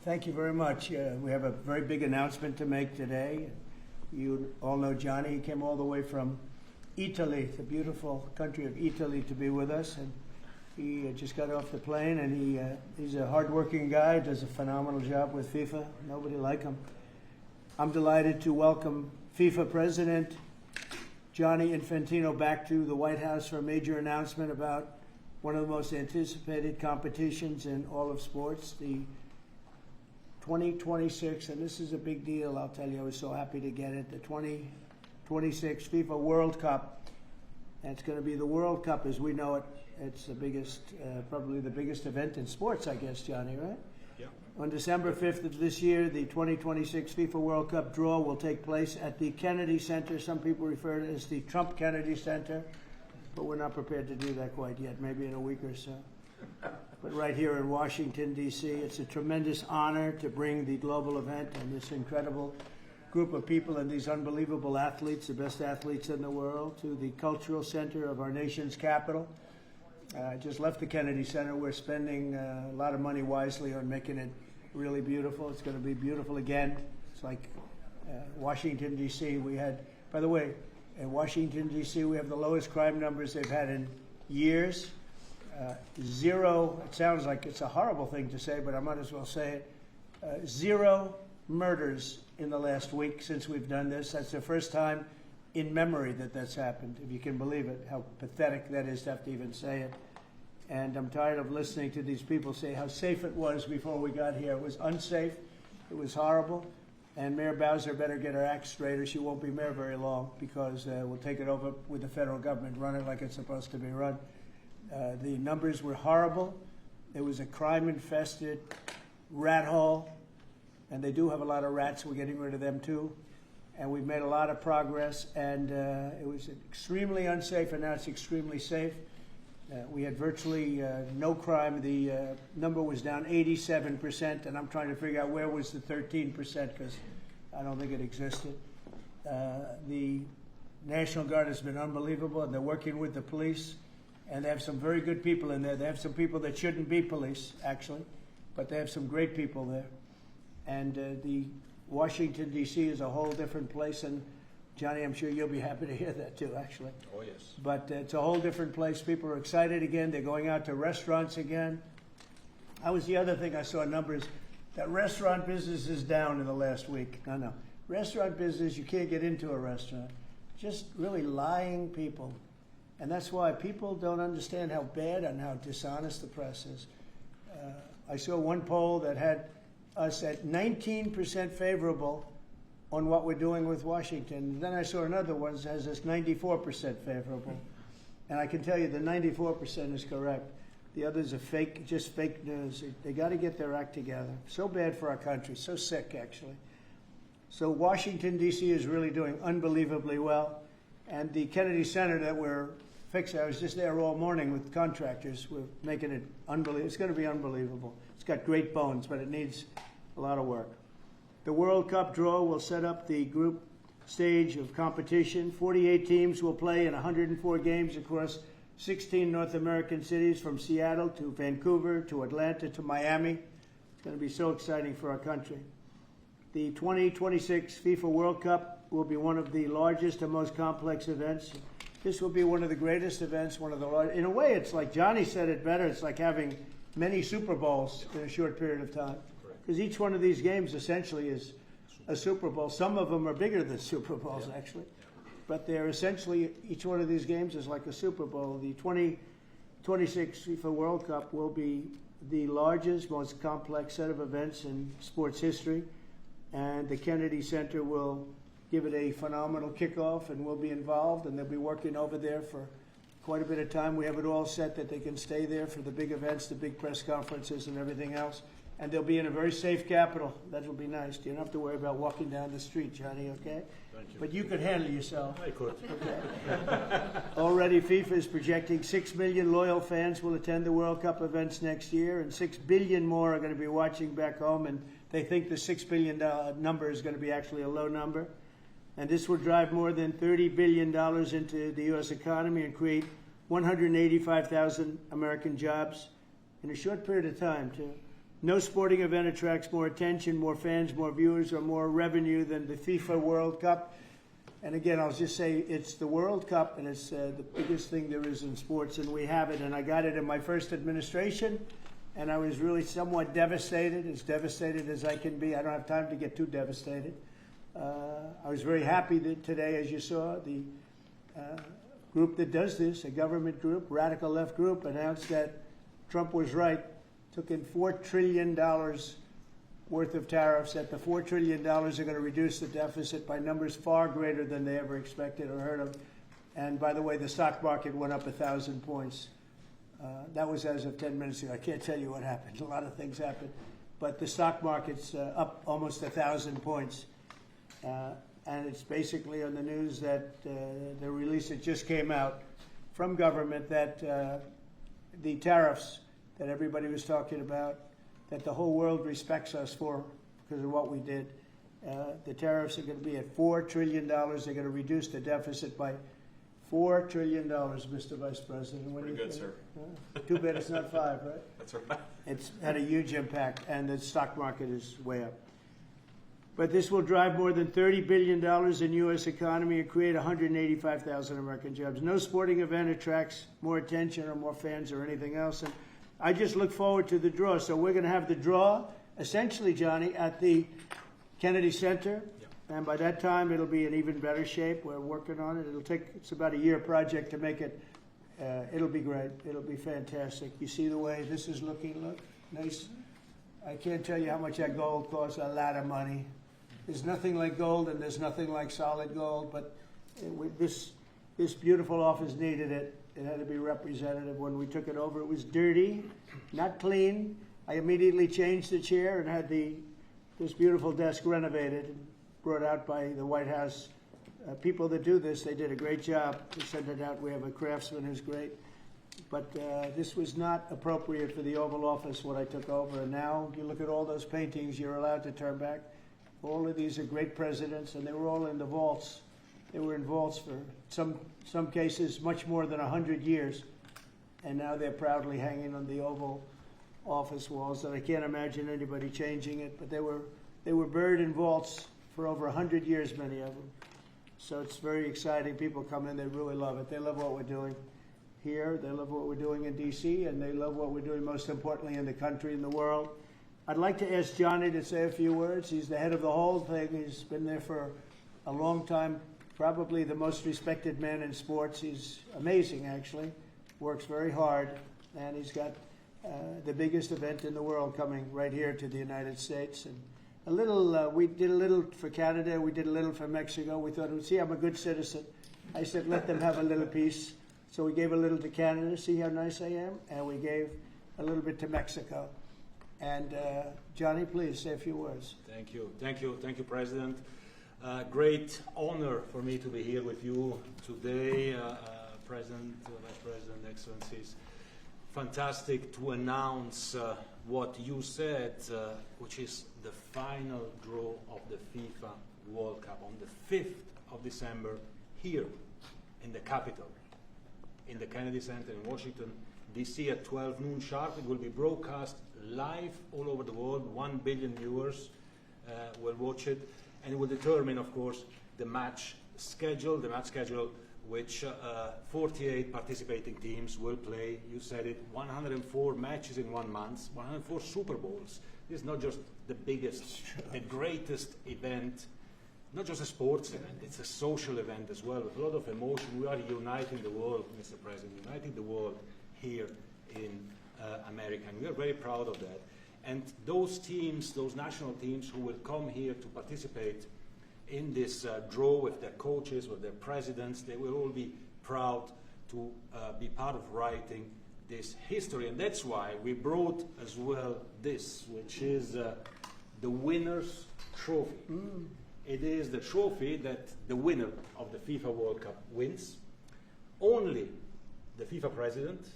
Thank you very much. We have a very big announcement to make today. You all know Gianni. He came all the way from Italy, the beautiful country of Italy, to be with us. And he just got off the plane, and he's a hardworking guy, does a phenomenal job with FIFA. Nobody like him. I'm delighted to welcome FIFA President Gianni Infantino back to the White House for a major announcement about one of the most anticipated competitions in all of sports, the 2026, and this is a big deal, I'll tell you, I was so happy to get it, the 2026 FIFA World Cup. And it's going to be the World Cup as we know it. It's the biggest, probably the biggest event in sports, I guess, Gianni, right? Yeah. On December 5th of this year, the 2026 FIFA World Cup draw will take place at the Kennedy Center. Some people refer to it as the Trump Kennedy Center, but we're not prepared to do that quite yet, maybe in a week or so. But right here in Washington, D.C., it's a tremendous honor to bring the global event and this incredible group of people and these unbelievable athletes, the best athletes in the world, to the cultural center of our nation's capital. I just left the Kennedy Center. We're spending a lot of money wisely on making it really beautiful. It's going to be beautiful again. It's like Washington, D.C. We had, by the way, in Washington, D.C., we have the lowest crime numbers they've had in years. Zero, it sounds like it's a horrible thing to say, but I might as well say it. Zero murders in the last week since we've done this. That's the first time in memory that that's happened, if you can believe it, how pathetic that is to have to even say it. And I'm tired of listening to these people say how safe it was before we got here. It was unsafe. It was horrible. And Mayor Bowser better get her act straight or she won't be mayor very long, because we'll take it over with the federal government, run it like it's supposed to be run. The numbers were horrible. It was a crime-infested rat hole, and they do have a lot of rats. We're getting rid of them too, and we've made a lot of progress. And it was extremely unsafe, and now it's extremely safe. We had virtually no crime. The number was down 87%, and I'm trying to figure out where was the 13%, because I don't think it existed. The National Guard has been unbelievable, and they're working with the police. And they have some very good people in there. They have some people that shouldn't be police, actually, but they have some great people there. And the Washington, D.C. is a whole different place. And, Gianni, I'm sure you'll be happy to hear that, too, actually. Oh, yes. But it's a whole different place. People are excited again. They're going out to restaurants again. That was the other thing I saw numbers. That restaurant business is down in the last week. No. Restaurant business, you can't get into a restaurant. Just really lying people. And that's why people don't understand how bad and how dishonest the press is. I saw one poll that had us at 19% favorable on what we're doing with Washington. And then I saw another one that has us 94% favorable. And I can tell you the 94% is correct. The others are fake, just fake news. They got to get their act together. So bad for our country, so sick, actually. So Washington, D.C. is really doing unbelievably well. And the Kennedy Center that we're fixing, I was just there all morning with contractors. We're making it unbelievable. It's going to be unbelievable. It's got great bones, but it needs a lot of work. The World Cup draw will set up the group stage of competition. 48 teams will play in 104 games across 16 North American cities, from Seattle to Vancouver to Atlanta to Miami. It's going to be so exciting for our country. The 2026 FIFA World Cup will be one of the largest and most complex events. This will be one of the greatest events, one of the largest. In a way, it's like Gianni said it better. It's like having many Super Bowls in a short period of time. Because each one of these games essentially is a Super Bowl. Some of them are bigger than Super Bowls, actually. But they're essentially, each one of these games is like a Super Bowl. The 2026 FIFA World Cup will be the largest, most complex set of events in sports history. And the Kennedy Center will give it a phenomenal kickoff, and we'll be involved, and they'll be working over there for quite a bit of time. We have it all set that they can stay there for the big events, the big press conferences and everything else. And they'll be in a very safe capital. That will be nice. You don't have to worry about walking down the street, Gianni, okay? Thank you. But you could handle yourself. I could. Okay. Already FIFA is projecting 6 million loyal fans will attend the World Cup events next year, and 6 billion more are going to be watching back home, and they think the $6 billion number is going to be actually a low number. And this will drive more than $30 billion into the U.S. economy and create 185,000 American jobs in a short period of time, too. No sporting event attracts more attention, more fans, more viewers, or more revenue than the FIFA World Cup. And again, I'll just say it's the World Cup, and it's the biggest thing there is in sports, and we have it. And I got it in my first administration, and I was really somewhat devastated, as devastated as I can be. I don't have time to get too devastated. I was very happy that today, as you saw, the group that does this, a government group, radical left group, announced that Trump was right, took in $4 trillion worth of tariffs, that the $4 trillion are going to reduce the deficit by numbers far greater than they ever expected or heard of. And by the way, the stock market went up 1,000 points. That was as of 10 minutes ago. I can't tell you what happened. A lot of things happened. But the stock market's up almost 1,000 points. And it's basically on the news that the release that just came out from government that the tariffs that everybody was talking about, that the whole world respects us for because of what we did. The tariffs are going to be at $4 trillion. They're going to reduce the deficit by $4 trillion, Mr. Vice President. What Pretty good, sir. Too bad it's not 5, right? That's right. It's had a huge impact, and the stock market is way up. But this will drive more than $30 billion in U.S. economy and create 185,000 American jobs. No sporting event attracts more attention or more fans or anything else. And I just look forward to the draw. So we're going to have the draw, essentially, Johnny, at the Kennedy Center. Yep. And by that time, it'll be in even better shape. We're working on it. It's about a year project to make it. It'll be great. It'll be fantastic. You see the way this is looking? Look, nice. I can't tell you how much that gold costs. A lot of money. There's nothing like gold, and there's nothing like solid gold. But this beautiful office needed it. It had to be representative. When we took it over, it was dirty, not clean. I immediately changed the chair and had this beautiful desk renovated and brought out by the White House. People that do this, they did a great job. We sent it out. We have a craftsman who's great. But this was not appropriate for the Oval Office when I took over. And now you look at all those paintings you're allowed to turn back. All of these are great presidents, and they were all in the vaults. They were in vaults for some cases much more than 100 years, and now they're proudly hanging on the Oval Office walls. And I can't imagine anybody changing it. But they were buried in vaults for over 100 years, many of them. So it's very exciting. People come in, they really love it. They love what we're doing here. They love what we're doing in D.C., and they love what we're doing, most importantly, in the country and the world. I'd like to ask Johnny to say a few words. He's the head of the whole thing. He's been there for a long time, probably the most respected man in sports. He's amazing, actually. Works very hard, and he's got the biggest event in the world coming right here to the United States. And a little, we did a little for Canada. We did a little for Mexico. We thought, see, I'm a good citizen. I said, let them have a little piece. So we gave a little to Canada. See how nice I am? And we gave a little bit to Mexico. And Johnny, please say a few words. Thank you, President. Great honor for me to be here with you today, President, Vice President, Excellencies. Fantastic to announce what you said, which is the final draw of the FIFA World Cup on the 5th of December here in the capital, in the Kennedy Center in Washington, D.C. at 12 noon sharp. It will be broadcast live all over the world. 1 billion viewers will watch it, and it will determine, of course, the match schedule, which 48 participating teams will play. You said it, 104 matches in 1 month, 104 Super Bowls. This is not just the biggest, the greatest event, not just a sports event, it's a social event as well, with a lot of emotion. We are uniting the world, Mr. President, uniting the world here in America, and we are very proud of that. And those teams, those national teams who will come here to participate in this draw with their coaches, with their presidents, they will all be proud to be part of writing this history. And that's why we brought as well this, which is the winner's trophy. It is the trophy that the winner of the FIFA World Cup wins. Only the FIFA president,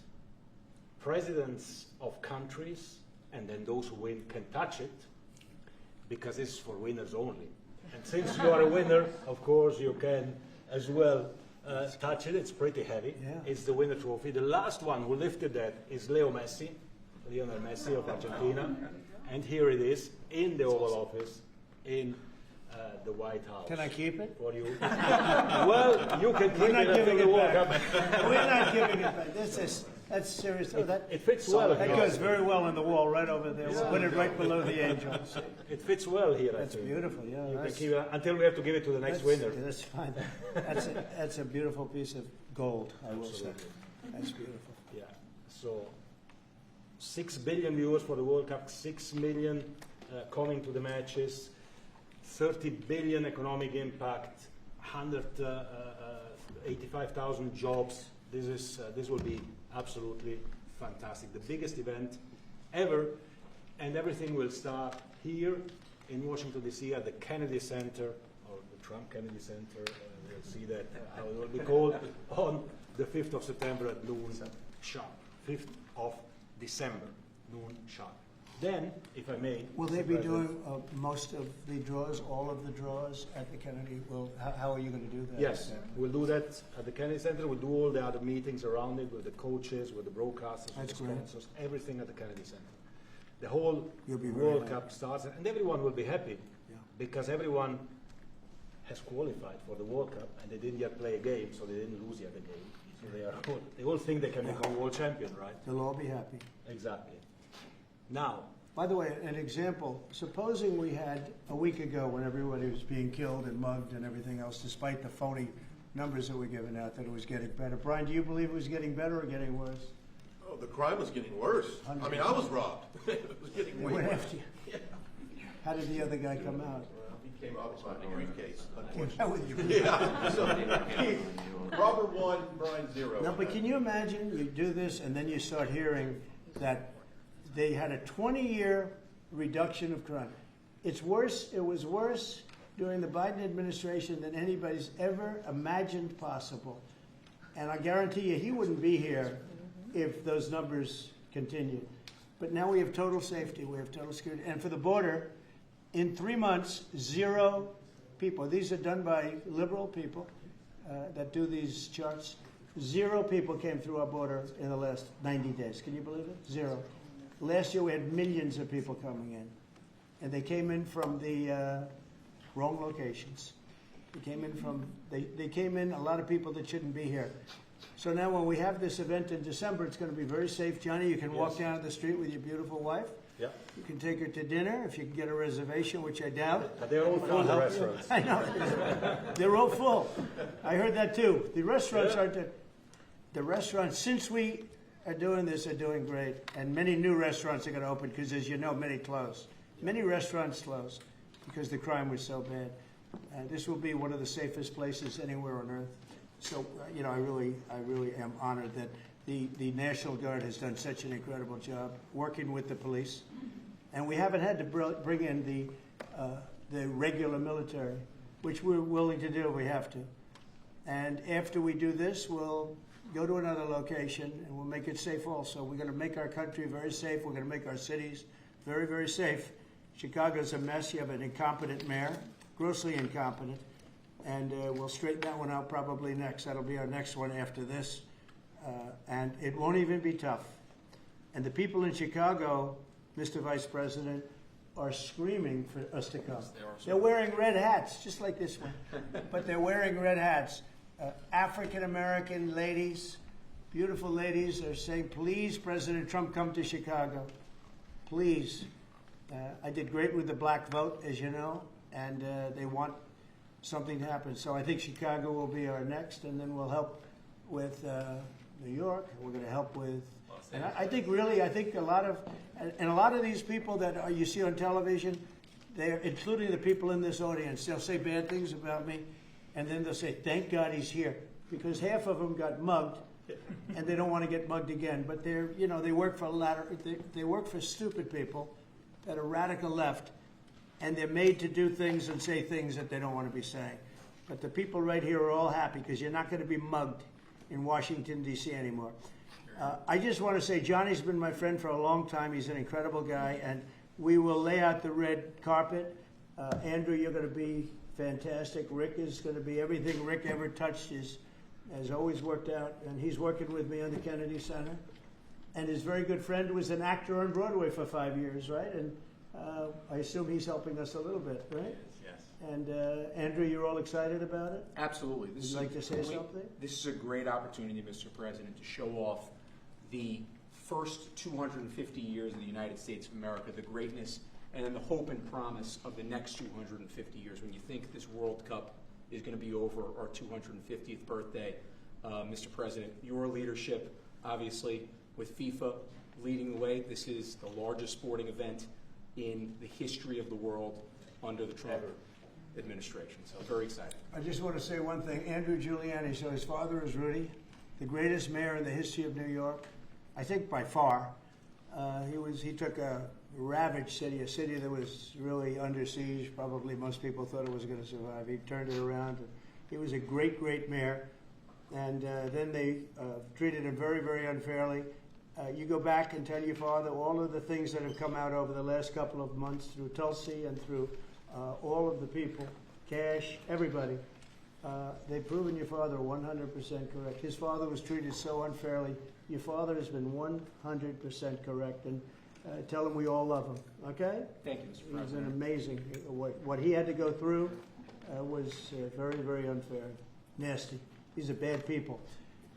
presidents of countries, and then those who win can touch it, because it's for winners only. And since you are a winner, of course, you can as well touch it. It's pretty heavy. Yeah. It's the winner trophy. The last one who lifted that is Lionel Messi of Argentina. And here it is in the Oval Office in the White House. Can I keep it? For you. Well, you can keep We're not it until giving the it World back. Cup. We're not giving it back. That's serious. Oh, It fits well. that goes very well on the wall right over there. We'll Yeah. put it right below the angels. It fits well here. That's I think. beautiful. Yeah, You can that's, keep it until we have to give it to the next winner. That's fine. That's a beautiful piece of gold, I will say. Absolutely. That's beautiful. Yeah. So 6 billion viewers for the World Cup, 6 million coming to the matches, 30 billion economic impact, 185,000 jobs. This will be absolutely fantastic. The biggest event ever, and everything will start here in Washington, D.C. at the Kennedy Center, or the Trump Kennedy Center. We'll see that, how it will be called, on the 5th of September at noon sharp. 5th of December, noon sharp. Then, if I may... Will they Mr. be President, doing most of the draws, all of the draws at the Kennedy? How are you going to do that? Yes, we'll do that at the Kennedy Center. We'll do all the other meetings around it with the coaches, with the broadcasters, with That's the great. sponsors, everything at the Kennedy Center. The whole You'll be very World happy. Cup starts, and everyone will be happy Yeah. because everyone has qualified for the World Cup, and they didn't yet play a game, so they didn't lose yet a game. So they all think they can become world champion, right? They'll all be happy. Exactly. Now, By the way, an example, supposing we had a week ago when everybody was being killed and mugged and everything else, despite the phony numbers that were given out, that it was getting better. Brian, do you believe it was getting better or getting worse? Oh, the crime was getting worse. I mean, I was robbed. It was getting They way went worse. after you. How did the other guy come out? Well, he came out with my briefcase, Came out with your- Yeah. So, Robert 1, Brian 0. No, but can you imagine you do this and then you start hearing that they had a 20-year reduction of crime. It's worse. It was worse during the Biden administration than anybody's ever imagined possible. And I guarantee you he wouldn't be here if those numbers continued. But now we have total safety. We have total security. And for the border, in 3 months, 0 people. These are done by liberal people that do these charts. 0 people came through our border in the last 90 days. Can you believe it? 0. Last year we had millions of people coming in. And they came in from the wrong locations. They came in they came in, a lot of people that shouldn't be here. So now when we have this event in December, it's going to be very safe. Johnny, you can walk down the street with your beautiful wife. yeah, You can take her to dinner if you can get a reservation, which I doubt. they're all full the restaurants. I know. They're all full. I heard that too. The restaurants Yeah. aren't. The restaurants, since we are doing this, are doing great. And many new restaurants are going to open because, as you know, many closed. Many restaurants closed because the crime was so bad. This will be one of the safest places anywhere on earth. So, you know, I really am honored that the National Guard has done such an incredible job working with the police. And we haven't had to bring in the regular military, which we're willing to do. We have to. And after we do this, we'll go to another location and we'll make it safe also. We're going to make our country very safe. We're going to make our cities very, very safe. Chicago's a mess. You have an incompetent mayor, grossly incompetent. And we'll straighten that one out probably next. That'll be our next one after this. And it won't even be tough. And the people in Chicago, Mr. Vice President, are screaming for us to come. They're wearing red hats, just like this one. But they're wearing red hats. African-American ladies, beautiful ladies, are saying, please, President Trump, come to Chicago. Please. I did great with the black vote, as you know, and they want something to happen. So I think Chicago will be our next, and then we'll help with New York. We're going to help with, and I think a lot of these people that you see on television, they're including the people in this audience. They'll say bad things about me, and then they'll say, "Thank God he's here," because half of them got mugged, and they don't want to get mugged again. But they work for they work for stupid people that are radical left. And they're made to do things and say things that they don't want to be saying. But the people right here are all happy because you're not going to be mugged in Washington, D.C. anymore. I just want to say Johnny's been my friend for a long time. He's an incredible guy. And we will lay out the red carpet. Andrew, you're going to be fantastic. Rick is going to be everything Rick ever touched has always worked out. And he's working with me on the Kennedy Center. And his very good friend was an actor on Broadway for 5 years, right? And I assume he's helping us a little bit, right? Yes. And Andrew, you're all excited about it? Absolutely. Would you like to say something? This is a great opportunity, Mr. President, to show off the first 250 years of the United States of America, the greatness and then the hope and promise of the next 250 years. When you think this World Cup is going to be over our 250th birthday, Mr. President, your leadership, obviously, with FIFA leading the way, this is the largest sporting event in the history of the world under the Trump administration. So very excited. I just want to say one thing. Andrew Giuliani, so his father is Rudy, the greatest mayor in the history of New York, I think by far. He took a ravaged city, a city that was really under siege. Probably most people thought it was going to survive. He turned it around. He was a great, great mayor. And then they treated him very, very unfairly. You go back and tell your father all of the things that have come out over the last couple of months through Tulsi and through all of the people, Cash, everybody. They've proven your father 100% correct. His father was treated so unfairly. Your father has been 100% correct. And tell him we all love him, okay? Thank you, Mr. He's President. been amazing. What he had to go through was very, very unfair. Nasty. These are bad people.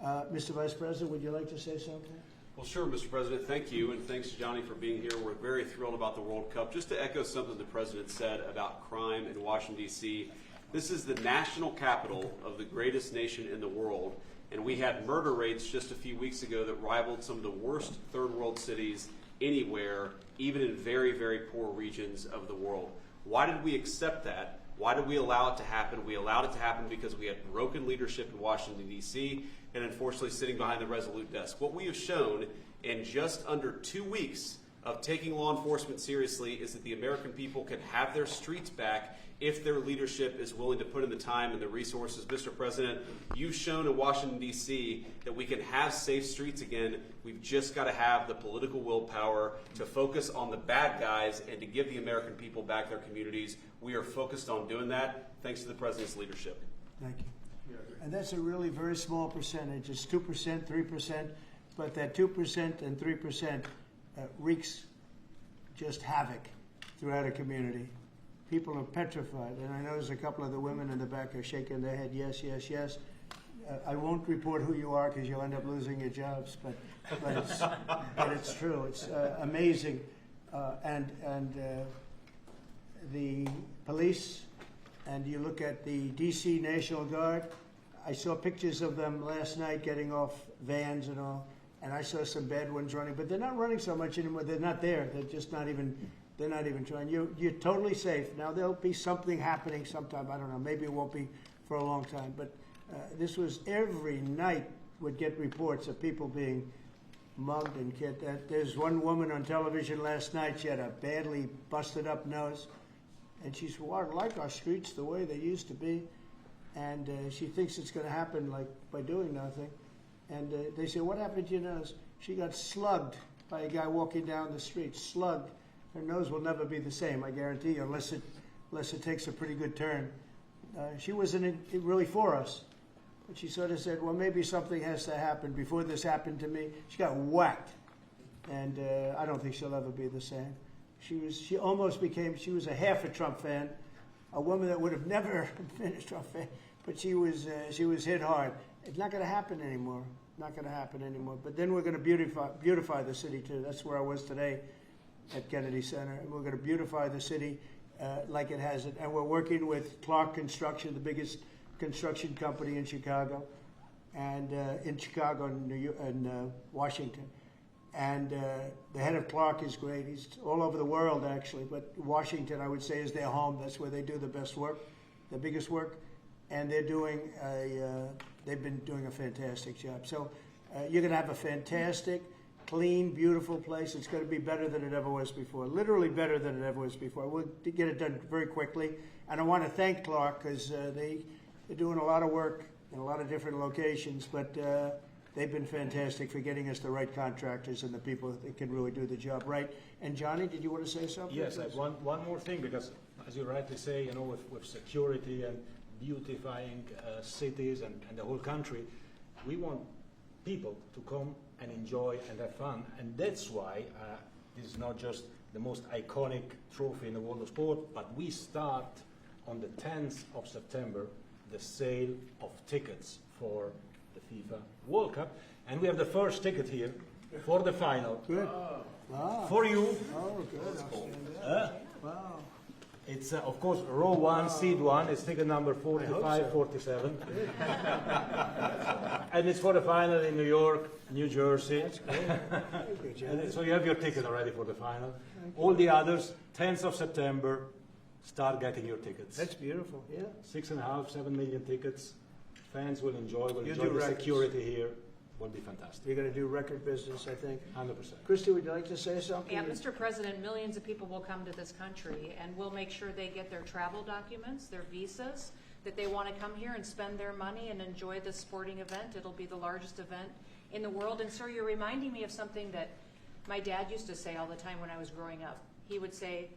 Mr. Vice President, would you like to say something? Well, sure, Mr. President. Thank you, and thanks to Johnny for being here. We're very thrilled about the World Cup. Just to echo something the President said about crime in Washington, D.C., this is the national capital of the greatest nation in the world, and we had murder rates just a few weeks ago that rivaled some of the worst third world cities anywhere, even in very, very poor regions of the world. Why did we accept that? Why did we allow it to happen? We allowed it to happen because we had broken leadership in Washington, D.C., and unfortunately sitting behind the resolute desk. What we have shown in just under 2 weeks of taking law enforcement seriously is that the American people can have their streets back if their leadership is willing to put in the time and the resources. Mr. President, you've shown in Washington, D.C. that we can have safe streets again. We've just got to have the political willpower to focus on the bad guys and to give the American people back their communities. We are focused on doing that thanks to the President's leadership. Thank you. And that's a really very small percentage. It's 2%, 3%, but that 2% and 3% wreaks just havoc throughout a community. People are petrified, and I know there's a couple of the women in the back are shaking their head, yes, yes, yes. I won't report who you are because you'll end up losing your jobs, but it's true. It's amazing, and the police, and you look at the D.C. National Guard. I saw pictures of them last night getting off vans and all, and I saw some bad ones running, but they're not running so much anymore. They're not there. They're just not even. They're not even trying. You're totally safe. Now there'll be something happening sometime. I don't know. Maybe it won't be for a long time. But this was every night would get reports of people being mugged and killed. There's one woman on television last night. She had a badly busted up nose, and she said, "Well, I like our streets the way they used to be." And she thinks it's going to happen like by doing nothing. And they say, "What happened to your nose?" She got slugged by a guy walking down the street. Slugged. Her nose will never be the same, I guarantee you, unless it takes a pretty good turn. She wasn't really for us. But she sort of said, well, maybe something has to happen. Before this happened to me, she got whacked. And I don't think she'll ever be the same. She almost became, she was a half a Trump fan, a woman that would have never been a Trump fan, but she was hit hard. It's not going to happen anymore. Not going to happen anymore. But then we're going to beautify the city, too. That's where I was today at Kennedy Center. And we're going to beautify the city like it has it. And we're working with Clark Construction, the biggest construction company in Chicago, and in Chicago and Washington. And the head of Clark is great. He's all over the world, actually. But Washington, I would say, is their home. That's where they do the best work, the biggest work. And they've been doing a fantastic job. So you're going to have a fantastic, clean, beautiful place. It's going to be better than it ever was before, literally better than it ever was before. We'll get it done very quickly. And I want to thank Clark because they're doing a lot of work in a lot of different locations, but they've been fantastic for getting us the right contractors and the people that can really do the job right. And Johnny, did you want to say something? Yes, one more thing, because as you rightly say, with security and beautifying cities and the whole country, we want people to come and enjoy and have fun, and that's why this is not just the most iconic trophy in the world of sport. But we start on the 10th of September the sale of tickets for the FIFA World Cup. And we have the first ticket here for the final. Good. Wow. For you. Oh, good. Wow. It's, of course, row 1, seed 1. It's ticket number 4547. And it's for the final in New York, New Jersey. And so you have your ticket already for the final. All the others, 10th of September, start getting your tickets. That's beautiful. Yeah. 6.5, 7 million tickets. Fans will enjoy. Will You enjoy do the records. security here. Will be fantastic. You're going to do record business, I think. 100%. Christy, would you like to say something? Yeah, Mr. President, millions of people will come to this country, and we'll make sure they get their travel documents, their visas, that they want to come here and spend their money and enjoy this sporting event. It'll be the largest event in the world. And sir, you're reminding me of something that my dad used to say all the time when I was growing up. He would say,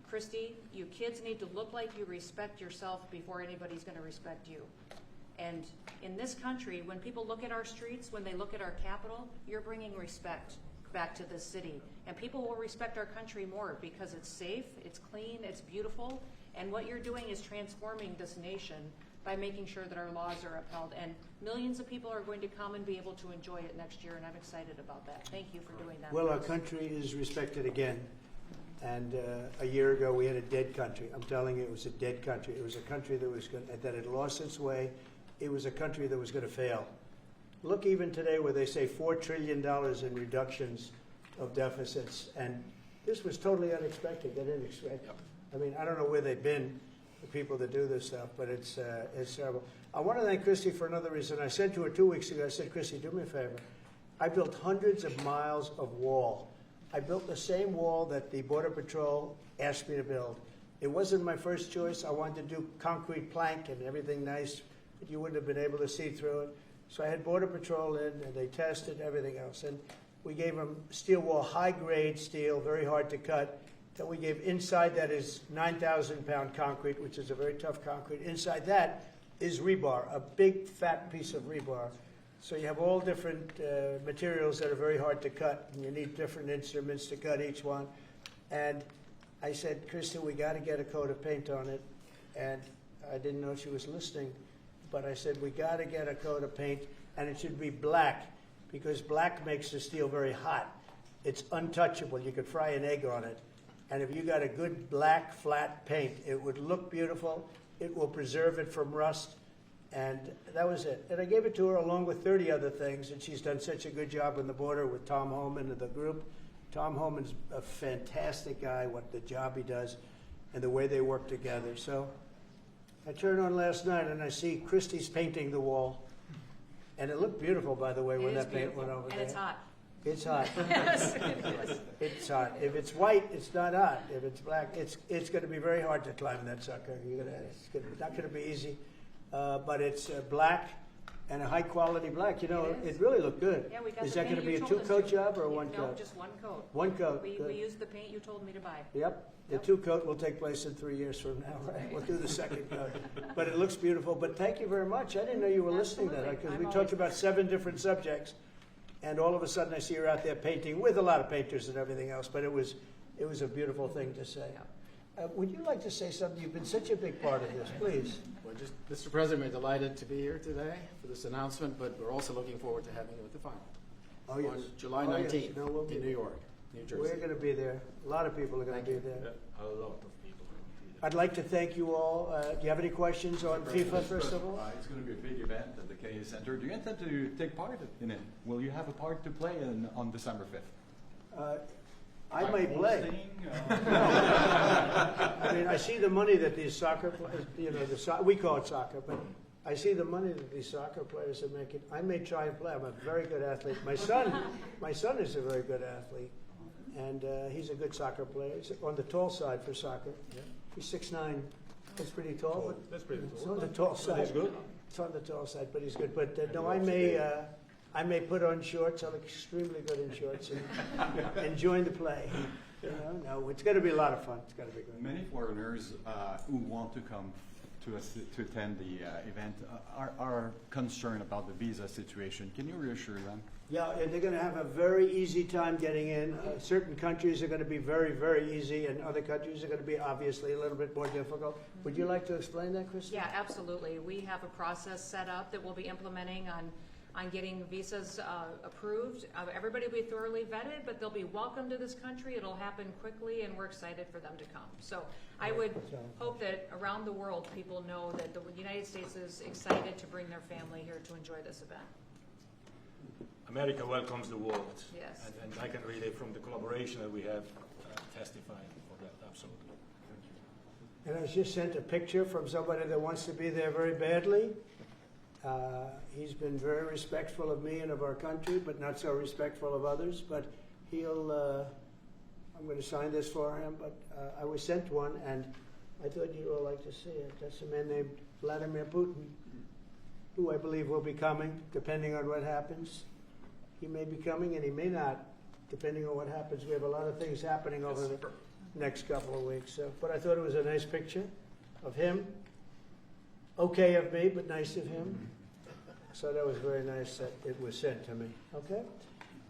Christy, you kids need to look like you respect yourself before anybody's going to respect you. And in this country, when people look at our streets, when they look at our capital, you're bringing respect back to this city. And people will respect our country more because it's safe, it's clean, it's beautiful. And what you're doing is transforming this nation by making sure that our laws are upheld. And millions of people are going to come and be able to enjoy it next year, and I'm excited about that. Thank you for doing that. Well, our country is respected again. And a year ago, we had a dead country. I'm telling you, it was a dead country. It was a country that had lost its way. It was a country that was going to fail. Look even today where they say $4 trillion in reductions of deficits. And this was totally unexpected. They didn't expect it. I mean, I don't know where they've been, the people that do this stuff, but it's terrible. I want to thank Christy for another reason. I said to her 2 weeks ago, I said, Christy, do me a favor. I built hundreds of miles of wall. I built the same wall that the Border Patrol asked me to build. It wasn't my first choice. I wanted to do concrete plank and everything nice. You wouldn't have been able to see through it. So I had Border Patrol in, and they tested everything else. And we gave them steel wall, high-grade steel, very hard to cut. Then we gave inside that is 9,000-pound concrete, which is a very tough concrete. Inside that is rebar, a big, fat piece of rebar. So you have all different materials that are very hard to cut, and you need different instruments to cut each one. And I said, Kristen, we got to get a coat of paint on it. And I didn't know she was listening. But I said, we got to get a coat of paint, and it should be black, because black makes the steel very hot. It's untouchable. You could fry an egg on it. And if you got a good black, flat paint, it would look beautiful. It will preserve it from rust. And that was it. And I gave it to her along with 30 other things, and she's done such a good job on the border with Tom Homan and the group. Tom Homan's a fantastic guy, what the job he does, and the way they work together. So I turned on last night and I see Christie's painting the wall. And it looked beautiful, by the way, when that paint went over there. And it's hot. It's hot. Yes, it is. It's hot. If it's white, it's not hot. If it's black, it's going to be very hard to climb that sucker. It's not going to be easy. But it's black and a high-quality black. You know, it really looked good. Yeah, we got Is the that going paint to be you a told us two-coat to. job or a one No, coat? just one coat. One coat. We Good. used the paint you told me to buy. Yep. The Yep. two-coat will take place in 3 years from now. Right? We'll do the second coat. But it looks beautiful. But thank you very much. I didn't know you were listening to that, Absolutely. because we I'm talked always- about 7 different subjects, and all of a sudden I see her out there painting with a lot of painters and everything else. But it was a beautiful thing to say. Would you like to say something? You've been such a big part of this. Please. Well, just, Mr. President, we're delighted to be here today for this announcement, but we're also looking forward to having you at the final Oh, yes. on July Oh, yes. 19th No, we'll be in New there. York, New Jersey. We're going to be there. A lot of people are going to be there. A lot of people. I'd like to thank you all. Do you have any questions on FIFA, first of all? It's going to be a big event at the KA Center. Do you intend to take part in it? Will you have a part to play on December 5th? I may play. Hosting, I mean, I see the money that these soccer players, you know, we call it soccer, but I see the money that these soccer players are making. I may try and play. I'm a very good athlete. My son is a very good athlete, and he's a good soccer player. He's on the tall side for soccer. Yeah. He's 6'9". That's pretty tall. But That's pretty it's cool. on the tall side. That's good. It's on the tall side, but he's good. But no, I may put on shorts. I look extremely good in shorts and join the play. You know, no, it's going to be a lot of fun. It's going to be good. Many foreigners who want to come to attend the event are concerned about the visa situation. Can you reassure them? Yeah, and they're going to have a very easy time getting in. Certain countries are going to be very, very easy, and other countries are going to be obviously a little bit more difficult. Would you like to explain that, Kristen? Yeah, absolutely. We have a process set up that we'll be implementing on getting visas approved. Everybody will be thoroughly vetted, but they'll be welcome to this country. It'll happen quickly, and we're excited for them to come. So I would hope that around the world people know that the United States is excited to bring their family here to enjoy this event. America welcomes the world. Yes. And I can really, from the collaboration that we have, testify for that, absolutely. And I was just sent a picture from somebody that wants to be there very badly. He's been very respectful of me and of our country, but not so respectful of others. But he'll, I'm going to sign this for him, but I was sent one, and I thought you'd all like to see it. That's a man named Vladimir Putin, who I believe will be coming, depending on what happens. He may be coming, and he may not, depending on what happens. We have a lot of things happening over the next couple of weeks. So, but I thought it was a nice picture of him. Okay of me, but nice of him. So that was very nice that it was sent to me. Okay?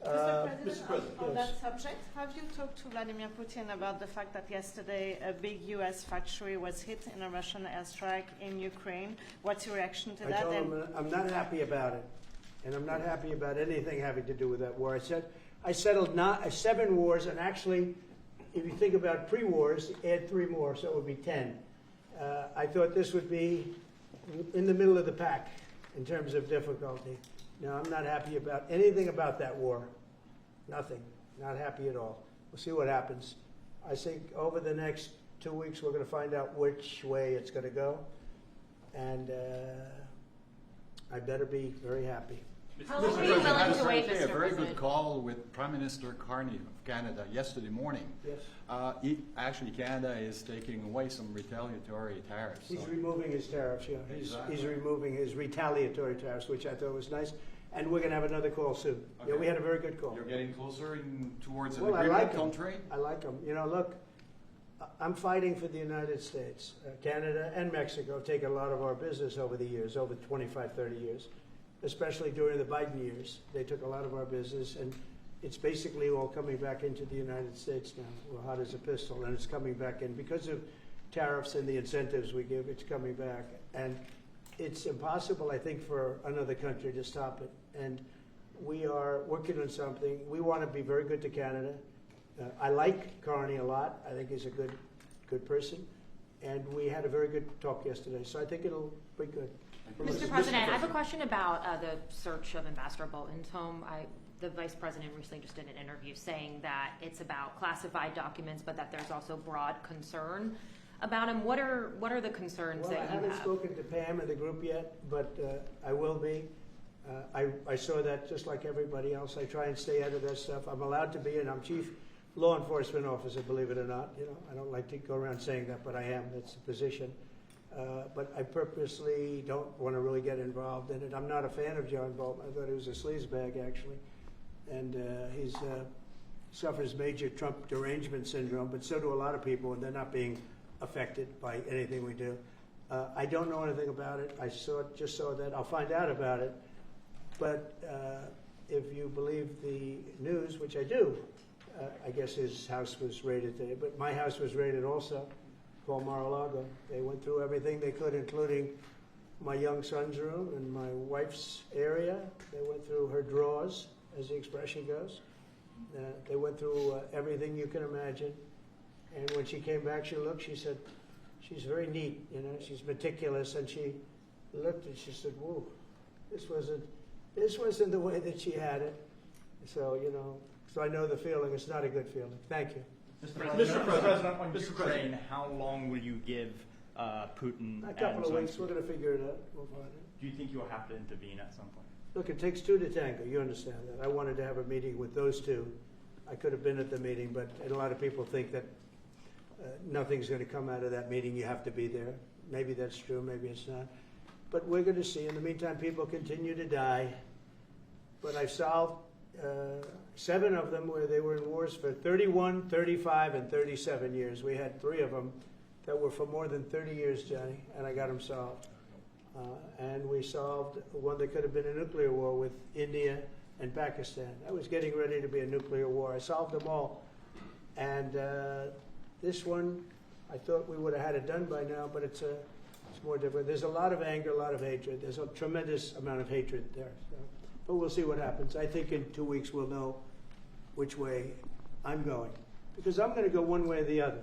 Mr. President, on yes. that subject, have you talked to Vladimir Putin about the fact that yesterday a big U.S. factory was hit in a Russian airstrike in Ukraine? What's your reaction to I that? told him I'm not happy about it. And I'm not happy about anything having to do with that war. I settled 7 wars, and actually, if you think about pre-wars, add 3 more, so it would be 10. I thought this would be in the middle of the pack in terms of difficulty. No, I'm not happy about anything about that war. Nothing. Not happy at all. We'll see what happens. I think over the next 2 weeks we're going to find out which way it's going to go. And I better be very happy. How long are you willing to wait, A Mr. very good President? call with Prime Minister Carney of Canada yesterday morning. Yes. Actually, Canada is taking away some retaliatory tariffs. He's so- removing his tariffs, yeah. Exactly. He's removing his retaliatory tariffs, which I thought was nice. And we're going to have another call soon. Yeah, Okay. we had a very good call. You're getting closer towards an Well, I agreement like him. country? I like him. You know, look, I'm fighting for the United States. Canada and Mexico have taken a lot of our business over the years, over 25, 30 years, especially during the Biden years. They took a lot of our business, and it's basically all coming back into the United States now. We're hot as a pistol, and it's coming back in. Because of tariffs and the incentives we give, it's coming back. And it's impossible, I think, for another country to stop it. And we are working on something. We want to be very good to Canada. I like Carney a lot. I think he's a good person. And we had a very good talk yesterday. So I think it'll be good. Mr. President, I have a question about the search of Ambassador Bolton's home. The Vice President recently just did an interview saying that it's about classified documents, but that there's also broad concern about him. What are the concerns Well, that I you haven't have? spoken to Pam and the group yet, but I will be. I saw that just like everybody else. I try and stay out of that stuff. I'm allowed to be, and I'm chief law enforcement officer, believe it or not. You know, I don't like to go around saying that, but I am. That's the position. But I purposely don't want to really get involved in it. I'm not a fan of John Bolton. I thought he was a sleazebag, actually. And he suffers major Trump derangement syndrome, but so do a lot of people, and they're not being affected by anything we do. I don't know anything about it. I just saw that. I'll find out about it. But if you believe the news, which I do, I guess his house was raided today. But my house was raided also, called Mar-a-Lago. They went through everything they could, including my young son's room and my wife's area. They went through her drawers, as the expression goes. They went through everything you can imagine. And when she came back, she looked, she said, she's very neat, you know, she's meticulous. And she looked and she said, whoa, this wasn't the way that she had it. So, you know, so I know the feeling. It's not a good feeling. Thank you. Mr. President, on Ukraine, how long will you give Putin A couple and of weeks, Zelensky? we're going to figure it out. We'll find it. Do you think you'll have to intervene at some point? Look, it takes 2 to tango. You understand that. I wanted to have a meeting with those 2. I could have been at the meeting, but a lot of people think that nothing's going to come out of that meeting. You have to be there. Maybe that's true. Maybe it's not. But we're going to see. In the meantime, people continue to die. But I've solved 7 of them where they were in wars for 31, 35, and 37 years. We had 3 of them that were for more than 30 years, Johnny, and I got them solved. And we solved one that could have been a nuclear war with India and Pakistan. That was getting ready to be a nuclear war. I solved them all. And this one, I thought we would have had it done by now, but it's more different. There's a lot of anger, a lot of hatred. There's a tremendous amount of hatred there. So, but we'll see what happens. I think in 2 weeks we'll know which way I'm going. Because I'm going to go one way or the other.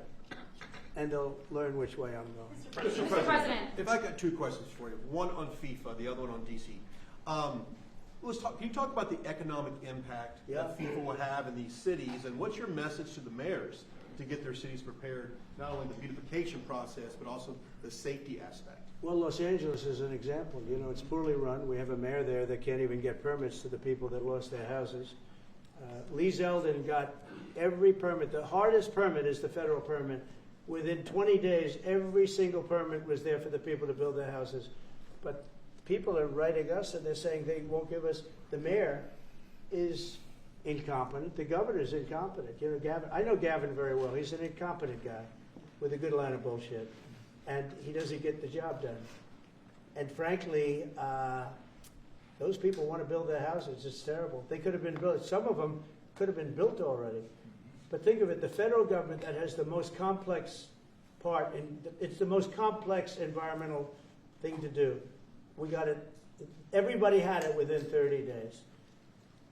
And they'll learn which way I'm going. Mr. President, if I got 2 questions for you, one on FIFA, the other one on DC. Can you talk about the economic impact that FIFA will have in these cities, and what's your message to the mayors to get their cities prepared, not only the beautification process, but also the safety aspect? Well, Los Angeles is an example. You know, it's poorly run. We have a mayor there that can't even get permits to the people that lost their houses. Lee Zeldin got every permit. The hardest permit is the federal permit. Within 20 days, every single permit was there for the people to build their houses. But people are writing us and they're saying they won't give us. The mayor is incompetent. The governor is incompetent. You know, Gavin. I know Gavin very well. He's an incompetent guy with a good line of bullshit, and he doesn't get the job done. And frankly, those people want to build their houses. It's terrible. They could have been built. Some of them could have been built already. But think of it, the federal government that has the most complex part, and it's the most complex environmental thing to do. We got it, everybody had it within 30 days.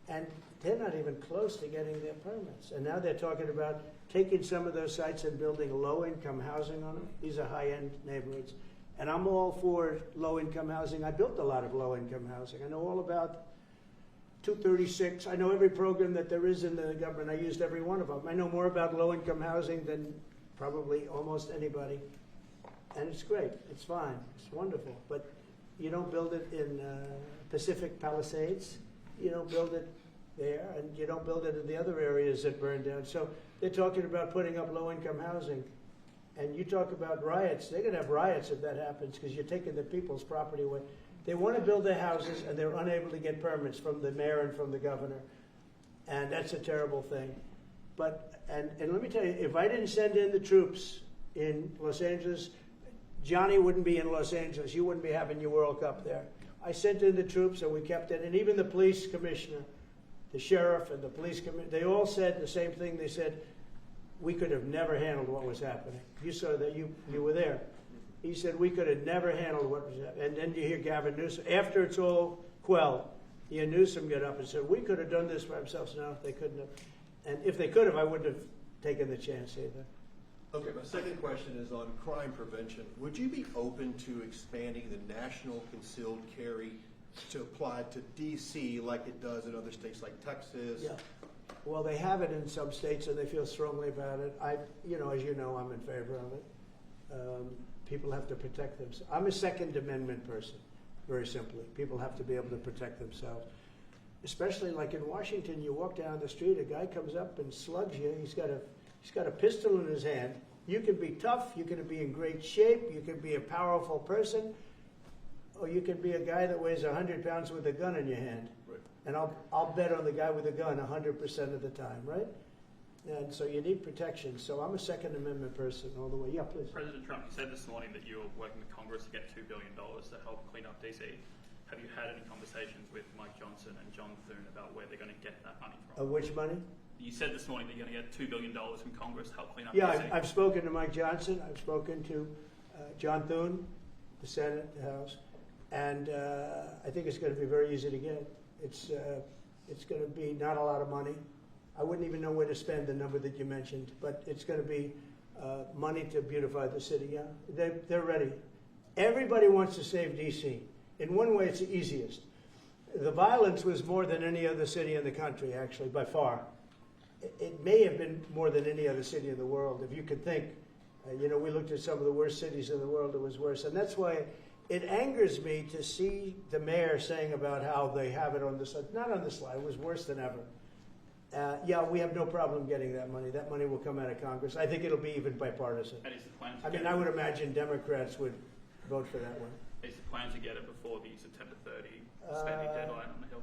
And they're not even close to getting their permits. And now they're talking about taking some of those sites and building low-income housing on them. These are high-end neighborhoods. And I'm all for low-income housing. I built a lot of low-income housing. I know all about 236. I know every program that there is in the government. I used every one of them. I know more about low-income housing than probably almost anybody. And it's great. It's fine. It's wonderful. But you don't build it in Pacific Palisades. You don't build it there. And you don't build it in the other areas that burned down. So they're talking about putting up low-income housing. And you talk about riots. They're going to have riots if that happens because you're taking the people's property away. They want to build their houses, and they're unable to get permits from the mayor and from the governor. And that's a terrible thing. But, and let me tell you, if I didn't send in the troops in Los Angeles, Johnny wouldn't be in Los Angeles. You wouldn't be having your World Cup there. I sent in the troops, and we kept it. And even the police commissioner, the sheriff, and the police commissioner, they all said the same thing. They said, we could have never handled what was happening. You saw that. You were there. He said, we could have never handled what was happening. And then you hear Gavin Newsom. After it's all quelled, you hear Newsom get up and said, we could have done this for ourselves. No, they couldn't have. And if they could have, I wouldn't have taken the chance either. Okay, my second question is on crime prevention. Would you be open to expanding the national concealed carry to apply to D.C. like it does in other states like Texas? Yeah. Well, they have it in some states, and they feel strongly about it. As you know, I'm in favor of it. People have to protect themselves. I'm a Second Amendment person, very simply. People have to be able to protect themselves. Especially like in Washington, you walk down the street, a guy comes up and slugs you. He's got a pistol in his hand. You can be tough, you can be in great shape, you can be a powerful person, or you can be a guy that weighs 100 pounds with a gun in your hand. Right. And I'll bet on the guy with a gun 100% of the time, right? And so you need protection. So I'm a Second Amendment person all the way. Yeah, please. President Trump, you said this morning that you're working with Congress to get $2 billion to help clean up DC. Have you had any conversations with Mike Johnson and John Thune about where they're going to get that money from? Which money? You said this morning that you're going to get $2 billion from Congress to help clean up Yeah, DC. I've spoken to Mike Johnson. I've spoken to John Thune, the Senate, the House. And I think it's going to be very easy to get. It's going to be not a lot of money. I wouldn't even know where to spend the number that you mentioned, but it's going to be money to beautify the city. Yeah, they're ready. Everybody wants to save D.C. In one way, it's the easiest. The violence was more than any other city in the country, actually, by far. It may have been more than any other city in the world, if you could think. We looked at some of the worst cities in the world. It was worse, and that's why it angers me to see the mayor saying about how they have it on the slide. Not on the slide. It was worse than ever. We have no problem getting that money. That money will come out of Congress. I think it'll be even bipartisan. And is the plan to I mean, I would imagine Democrats would vote for that one. Is the plan to get it before the September 30 spending deadline on the Hill?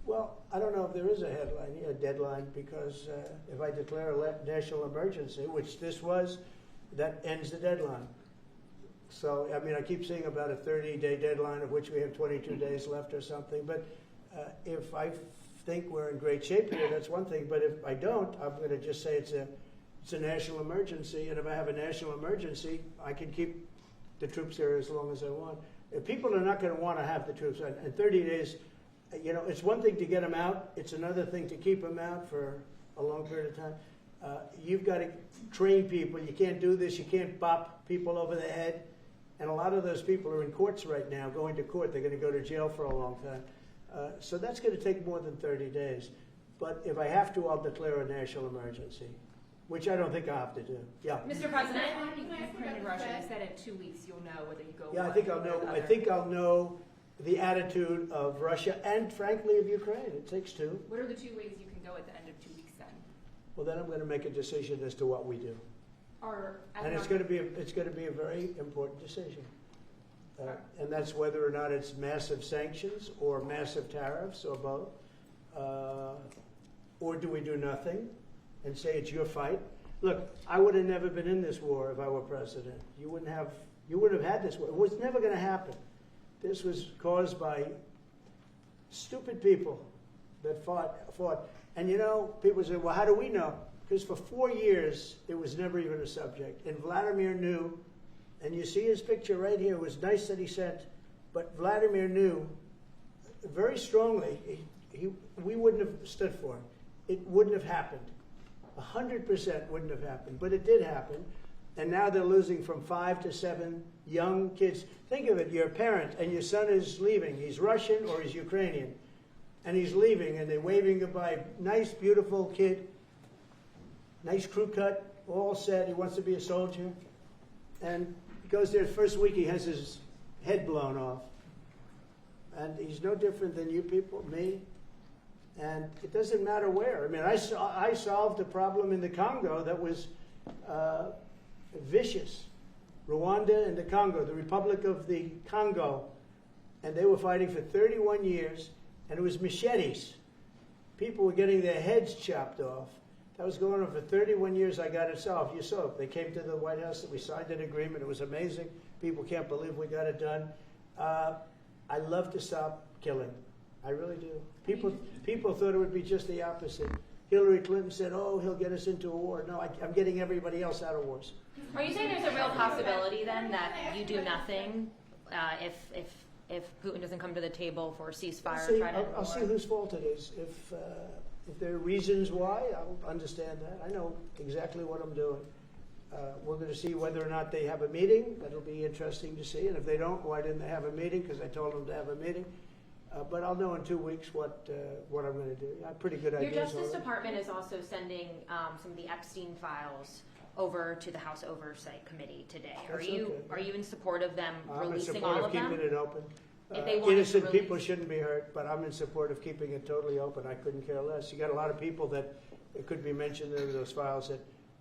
Well, I don't know if there is a deadline, because if I declare a national emergency, which this was, that ends the deadline. So, I mean, I keep seeing about a 30-day deadline, of which we have 22 days left or something. But if I think we're in great shape here, that's one thing. But if I don't, I'm going to just say it's a national emergency. And if I have a national emergency, I can keep the troops here as long as I want. If people are not going to want to have the troops, and 30 days, you know, it's one thing to get them out. It's another thing to keep them out for a long period of time. You've got to train people. You can't do this. You can't bop people over the head. And a lot of those people are in courts right now, going to court. They're going to go to jail for a long time. So that's going to take more than 30 days. But if I have to, I'll declare a national emergency, which I don't think I have to do. Yeah. Mr. President, Ukraine and Russia, you said in 2 weeks you'll know whether you go. Yeah, I think I'll know. I think I'll know the attitude of Russia and, frankly, of Ukraine. It takes two. What are the 2 ways you can go at the end of 2 weeks then? Well, then I'm going to make a decision as to what we do. And it's going to be a very important decision. And that's whether or not it's massive sanctions or massive tariffs or both. Or do we do nothing and say it's your fight? Look, I would have never been in this war if I were president. You would have had this war. It was never going to happen. This was caused by stupid people that fought. And you know, people say, well, how do we know? Because for 4 years, it was never even a subject. And Vladimir knew, and you see his picture right here. It was nice that he sent, but Vladimir knew very strongly we wouldn't have stood for him. It wouldn't have happened. 100% wouldn't have happened, but it did happen. And now they're losing from 5 to 7 young kids. Think of it, you're a parent and your son is leaving. He's Russian or he's Ukrainian. And he's leaving and they're waving goodbye. Nice, beautiful kid. Nice crew cut, all set. He wants to be a soldier. And he goes there the first week, he has his head blown off. And he's no different than you people, me. And it doesn't matter where. I mean, I solved a problem in the Congo that was vicious. Rwanda and the Congo, the Republic of the Congo. And they were fighting for 31 years, and it was machetes. People were getting their heads chopped off. That was going on for 31 years. I got it solved. You saw it. They came to the White House. We signed an agreement. It was amazing. People can't believe we got it done. I love to stop killing. I really do. People thought it would be just the opposite. Hillary Clinton said, oh, he'll get us into a war. No, I'm getting everybody else out of wars. Are you saying there's a real possibility then that you do nothing if Putin doesn't come to the table for a ceasefire? I'll see whose fault it is. If there are reasons why, I'll understand that. I know exactly what I'm doing. We're going to see whether or not they have a meeting. That'll be interesting to see. And if they don't, why didn't they have a meeting? Because I told them to have a meeting. But I'll know in 2 weeks what I'm going to do. I have pretty good ideas. Your Justice Department is also sending some of the Epstein files over to the House Oversight Committee today. Are you in support of them releasing all of them? I'm in support of keeping it open. If they want innocent people shouldn't be hurt, but I'm in support of keeping it totally open. I couldn't care less. You got a lot of people that it could be mentioned in those files that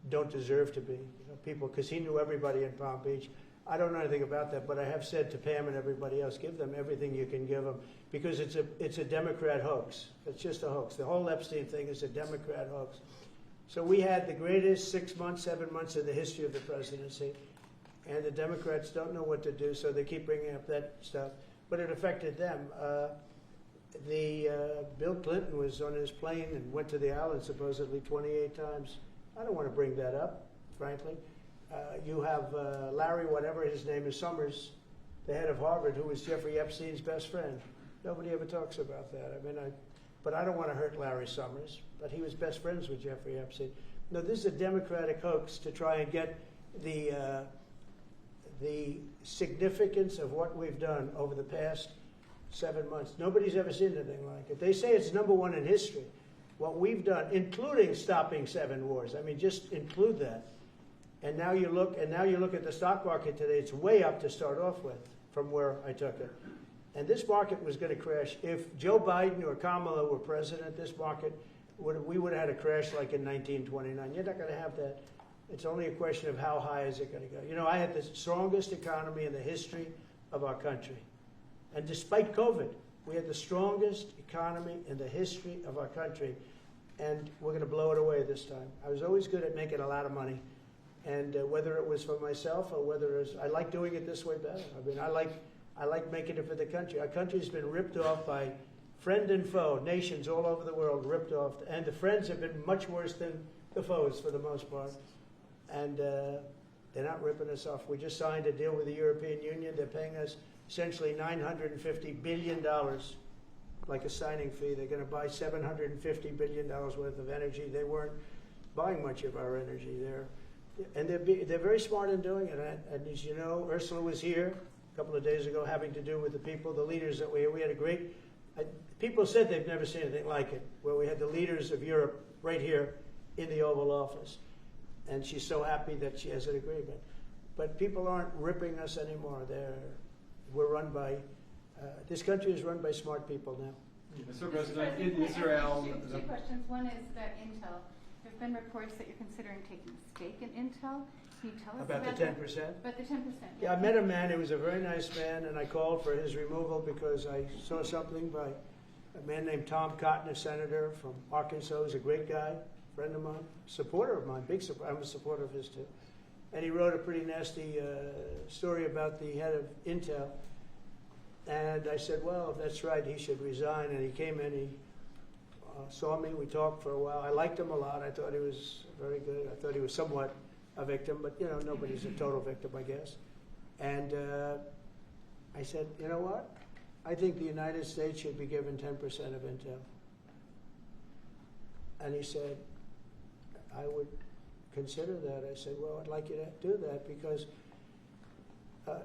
don't deserve to be. People, because he knew everybody in Palm Beach. I don't know anything about that, but I have said to Pam and everybody else, give them everything you can give them, because it's a Democrat hoax. It's just a hoax. The whole Epstein thing is a Democrat hoax. So we had the greatest 6 months, 7 months in the history of the presidency, and the Democrats don't know what to do, so they keep bringing up that stuff. But it affected them. Bill Clinton was on his plane and went to the island supposedly 28 times. I don't want to bring that up, frankly. You have Larry, whatever his name is, Summers, the head of Harvard, who was Jeffrey Epstein's best friend. Nobody ever talks about that. But I don't want to hurt Larry Summers, but he was best friends with Jeffrey Epstein. No, this is a Democratic hoax to try and get the significance of what we've done over the past 7 months. Nobody's ever seen anything like it. They say it's #1 in history. What we've done, including stopping 7 wars. I mean, just include that. And now you look at the stock market today. It's way up to start off with from where I took it. And this market was going to crash. If Joe Biden or Kamala were president, this market we would have had a crash like in 1929. You're not going to have that. It's only a question of how high is it going to go. You know, I had the strongest economy in the history of our country. And despite COVID, we had the strongest economy in the history of our country. And we're going to blow it away this time. I was always good at making a lot of money. And whether it was for myself or whether it was, I like doing it this way better. I mean, I like making it for the country. Our country's been ripped off by friend and foe, nations all over the world ripped off. And the friends have been much worse than the foes for the most part. And they're not ripping us off. We just signed a deal with the European Union. They're paying us essentially $950 billion, like a signing fee. They're going to buy $750 billion worth of energy. They weren't buying much of our energy there. And they're very smart in doing it. And as you know, Ursula was here a couple of days ago having to do with the people, the leaders that we had. We had a great, people said they've never seen anything like it, where we had the leaders of Europe right here in the Oval Office. And she's so happy that she has an agreement. But people aren't ripping us anymore. We're run by, this country is run by smart people now. Mr. President, in Israel... Two questions. One is about Intel. There have been reports that you're considering taking a stake in Intel. Can you tell us About the 10%? About the 10%. Yeah, I met a man. He was a very nice man, and I called for his removal because I saw something by a man named Tom Cotton, a senator from Arkansas. He's a great guy, friend of mine, supporter of mine, big supporter. I'm a supporter of his too. And he wrote a pretty nasty story about the head of Intel. And I said, well, if that's right, he should resign. And he came in, he saw me, we talked for a while. I liked him a lot. I thought he was very good. I thought he was somewhat a victim, but you know, nobody's a total victim, I guess. And I said, you know what? I think the United States should be given 10% of Intel. And he said, I would consider that. I said, well, I'd like you to do that because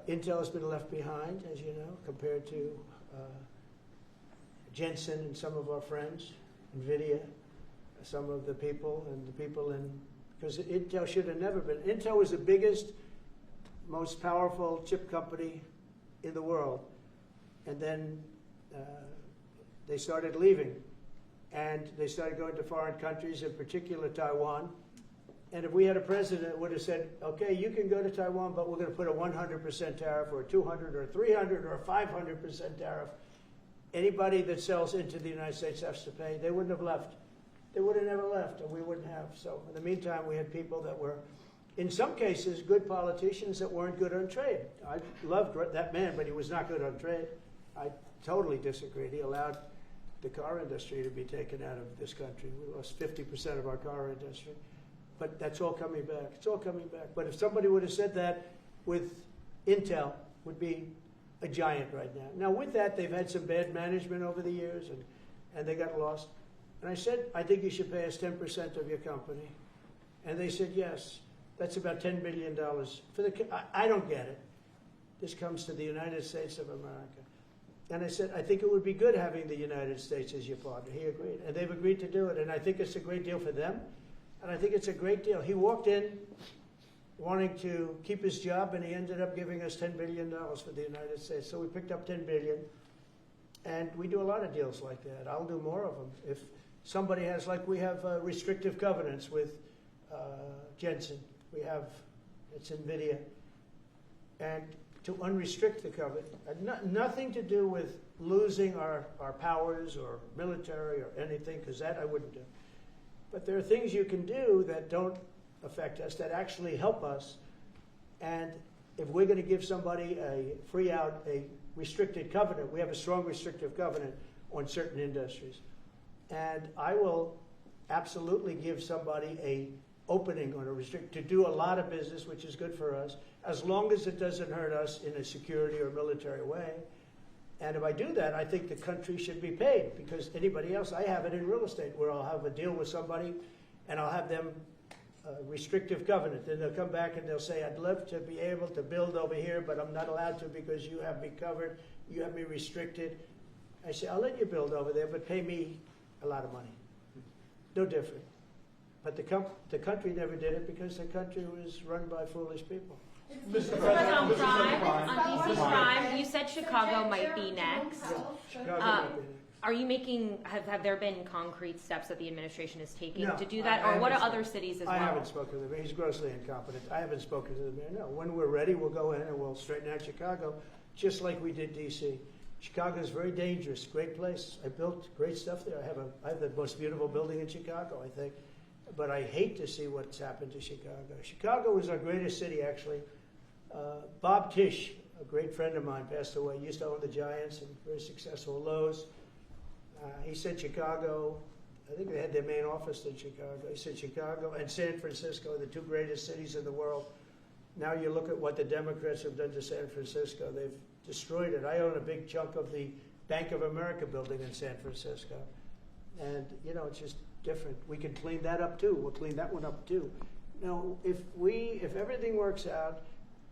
Intel has been left behind, as you know, compared to Jensen and some of our friends, NVIDIA, some of the people and the people in, because Intel should have never been. Intel was the biggest, most powerful chip company in the world. And then they started leaving. And they started going to foreign countries, in particular Taiwan. And if we had a president that would have said, okay, you can go to Taiwan, but we're going to put a 100% tariff or a 200 or 300 or a 500% tariff, anybody that sells into the United States has to pay. They wouldn't have left. They would have never left, and we wouldn't have. So in the meantime, we had people that were, in some cases, good politicians that weren't good on trade. I loved that man, but he was not good on trade. I totally disagreed. He allowed the car industry to be taken out of this country. We lost 50% of our car industry. But that's all coming back. It's all coming back. But if somebody would have said that with Intel, would be a giant right now. Now, with that, they've had some bad management over the years, and they got lost. And I said, I think you should pay us 10% of your company. And they said, yes. That's about $10 billion. I don't get it. This comes to the United States of America. And I said, I think it would be good having the United States as your partner. He agreed. And they've agreed to do it. And I think it's a great deal for them. And I think it's a great deal. He walked in wanting to keep his job, and he ended up giving us $10 billion for the United States. So we picked up $10 billion. And we do a lot of deals like that. I'll do more of them. If somebody has, like we have restrictive covenants with Jensen. We have, it's NVIDIA. And to unrestrict the covenant, nothing to do with losing our powers or military or anything, because that I wouldn't do. But there are things you can do that don't affect us, that actually help us. And if we're going to give somebody a free out, a restricted covenant, we have a strong restrictive covenant on certain industries. And I will absolutely give somebody a opening on a restrict to do a lot of business, which is good for us, as long as it doesn't hurt us in a security or military way. And if I do that, I think the country should be paid, because anybody else, I have it in real estate where I'll have a deal with somebody and I'll have them restrictive covenant. Then they'll come back and they'll say, I'd love to be able to build over here, but I'm not allowed to because you have me covered, you have me restricted. I say, I'll let you build over there, but pay me a lot of money. No different. But the country never did it because the country was run by foolish people. Mr. President, on DC crime, you said Chicago might be next. Chicago might be next. Are you making, have there been concrete steps that the administration is taking to do that? I Or what are other cities as well? I haven't spoken to the mayor. He's grossly incompetent. I haven't spoken to the mayor. No, when we're ready, we'll go in and we'll straighten out Chicago, just like we did D.C. Chicago is very dangerous, great place. I built great stuff there. I have the most beautiful building in Chicago, I think. but I hate to see what's happened to Chicago. Chicago was our greatest city, actually. Bob Tisch, a great friend of mine, passed away. He used to own the Giants and very successful Lowe's. He said Chicago, I think they had their main office in Chicago. He said Chicago and San Francisco are the two greatest cities in the world. Now you look at what the Democrats have done to San Francisco. They've destroyed it. I own a big chunk of the Bank of America building in San Francisco. And, you know, it's just different. We can clean that up too. We'll clean that one up too. Now, if everything works out,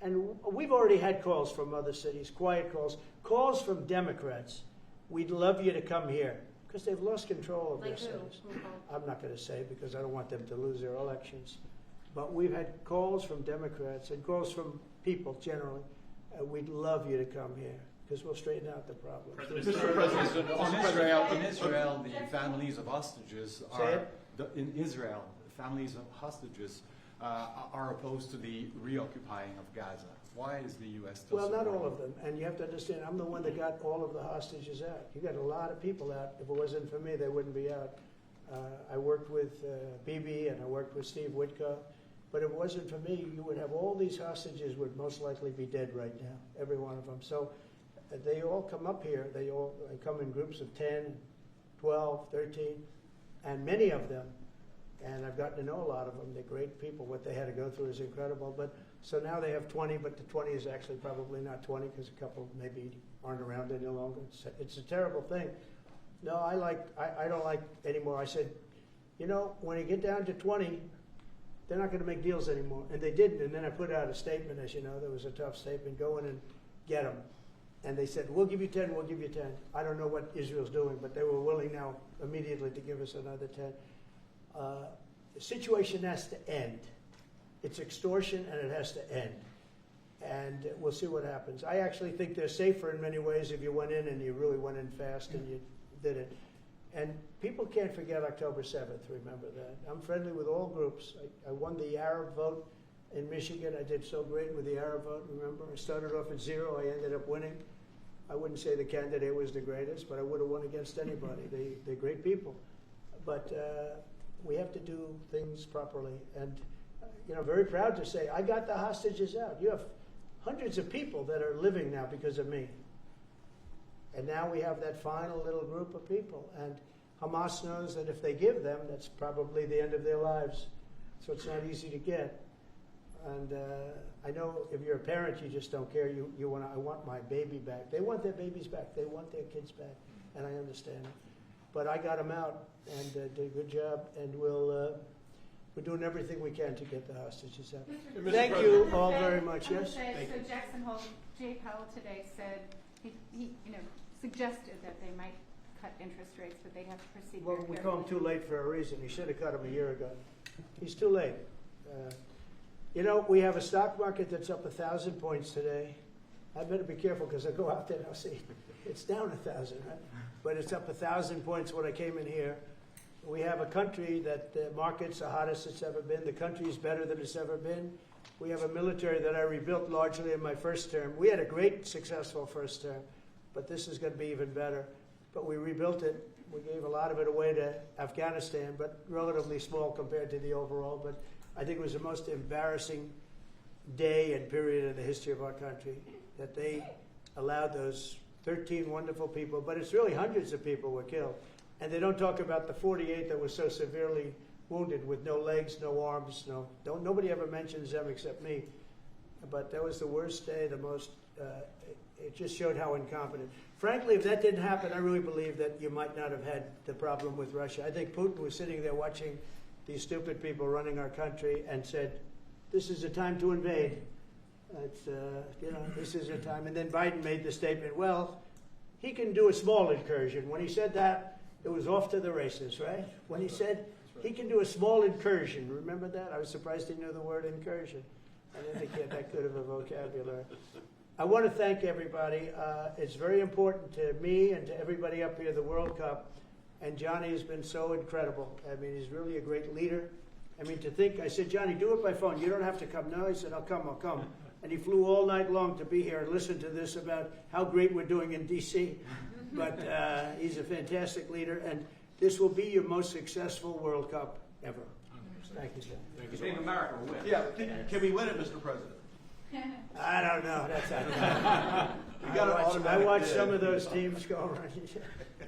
and we've already had calls from other cities, quiet calls from Democrats. We'd love you to come here because they've lost control of their cities. I'm not going to say because I don't want them to lose their elections. But we've had calls from Democrats and calls from people generally. We'd love you to come here because we'll straighten out the problem. Mr. President, in Israel, the families of hostages are opposed to the reoccupying of Gaza. Why is the U.S. still Well, not supporting all of them. And you have to understand, I'm the one that got all of the hostages out. You got a lot of people out. If it wasn't for me, they wouldn't be out. I worked with Bibi and I worked with Steve Witkoff. But if it wasn't for me, you would have all these hostages would most likely be dead right now, every one of them. So they all come up here. They come in groups of 10, 12, 13, and many of them, and I've gotten to know a lot of them. They're great people. What they had to go through is incredible. But so now they have 20, but the 20 is actually probably not 20 because a couple maybe aren't around any longer. It's a terrible thing. No, I don't like anymore. I said, you know, when you get down to 20, they're not going to make deals anymore. And they didn't. And then I put out a statement, as you know, there was a tough statement, go in and get them. And they said, we'll give you 10, we'll give you 10. I don't know what Israel's doing, but they were willing now immediately to give us another 10. The situation has to end. It's extortion and it has to end. And we'll see what happens. I actually think they're safer in many ways if you went in and you really went in fast and you did it. And people can't forget October 7th, remember that. I'm friendly with all groups. I won the Arab vote in Michigan. I did so great with the Arab vote, remember? I started off at 0, I ended up winning. I wouldn't say the candidate was the greatest, but I would have won against anybody. They're great people. But we have to do things properly. And, you know, very proud to say, I got the hostages out. You have hundreds of people that are living now because of me. And now we have that final little group of people. And Hamas knows that if they give them, that's probably the end of their lives. So it's not easy to get. And I know if you're a parent, you just don't care. You want, I want my baby back. They want their babies back. They want their kids back. And I understand it. But I got them out and did a good job. And we're doing everything we can to get the hostages out. Thank you all very much. Yes? So Jackson Hole, Jay Powell today said, he suggested that they might cut interest rates, but they'd have to proceed Well, very we call him too carefully. late for a reason. He should have cut him a year ago. He's too late. You know, we have a stock market that's up 1,000 points today. I better be careful because I go out there and I'll see it's down 1,000, right? But it's up 1,000 points when I came in here. We have a country that the market's the hottest it's ever been. The country is better than it's ever been. We have a military that I rebuilt largely in my first term. We had a great, successful first term, but this is going to be even better. But we rebuilt it. We gave a lot of it away to Afghanistan, but relatively small compared to the overall. But I think it was the most embarrassing day and period in the history of our country that they allowed those 13 wonderful people, but it's really hundreds of people were killed. And they don't talk about the 48 that were so severely wounded with no legs, no arms, nobody ever mentions them except me. But that was the worst day, the most, it just showed how incompetent. Frankly, if that didn't happen, I really believe that you might not have had the problem with Russia. I think Putin was sitting there watching these stupid people running our country and said, this is a time to invade. It's, this is a time. And then Biden made the statement, well, he can do a small incursion. When he said that, it was off to the races, right? When he said he can do a small incursion. Remember that? I was surprised he knew the word incursion. I didn't think he had that good of a vocabulary. I want to thank everybody. It's very important to me and to everybody up here, the World Cup. And Johnny has been so incredible. I mean, he's really a great leader. I mean, to think, I said, Johnny, do it by phone. You don't have to come. No, he said, I'll come. And he flew all night long to be here and listen to this about how great we're doing in D.C. But he's a fantastic leader. And this will be your most successful World Cup ever. Thank you, sir. Thank you so Team much. America will win. Yeah, can we win it, Mr. President? I don't know. That's You got an I automatic watch bid. some of those teams go around.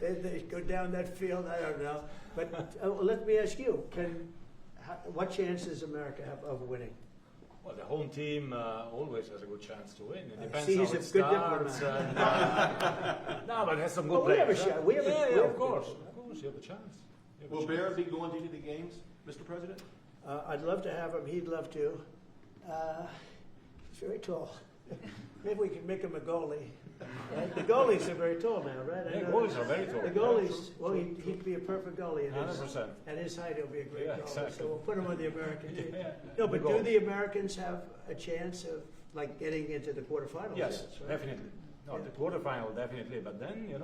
They go down that field. I don't know. But let me ask you: what chance does America have of winning? Well, the home team always has a good chance to win. It depends see, how he's it a good starts. No, but it has some good Well, we have a players. shot. We have a- yeah, we have of a- course. Of course, you have a chance. You have a Will chance. Bear be going to any of the games, Mr. President? I'd love to have him. He'd love to. He's very tall. Maybe we can make him a goalie. Right? The goalies are very tall now, right? I Yeah, know goalies that. are very tall. The goalies, well, he'd be a perfect goalie. 100%. At his height, he'll be a great Yeah, goalie. exactly. So we'll put him on the American team. Yeah. No, but The do goal. the Americans have a chance of like getting into the quarterfinals? Yes, right? definitely. No, Yeah. the quarterfinal definitely. But then,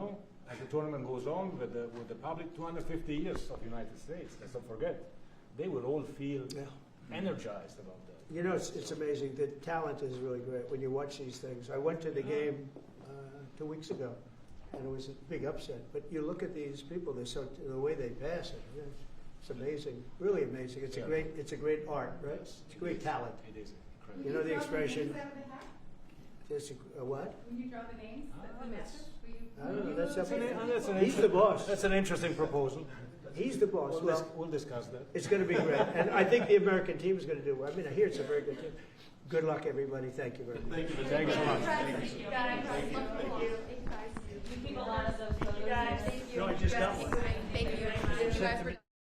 as the tournament goes on with the public, 250 years of United States. Let's not forget, they will all feel Yeah. energized about that. You know, it's amazing. The talent is really great when you watch these things. I went to the game 2 weeks ago, and it was a big upset. But you look at these people; the way they pass it. It's amazing, really amazing. It's a great art, right? It's a great talent. It is incredible. You know the expression. It's a what? When you draw the names, the message, I don't know. That's up That's an He's the boss. That's an interesting proposal. He's the boss. Well, We'll discuss that. it's going to be great, and I think the American team is going to do well. I mean, I hear it's a very good team. Good luck, everybody. Thank you very much. Thank you, Mr. Thank you so much. Guys,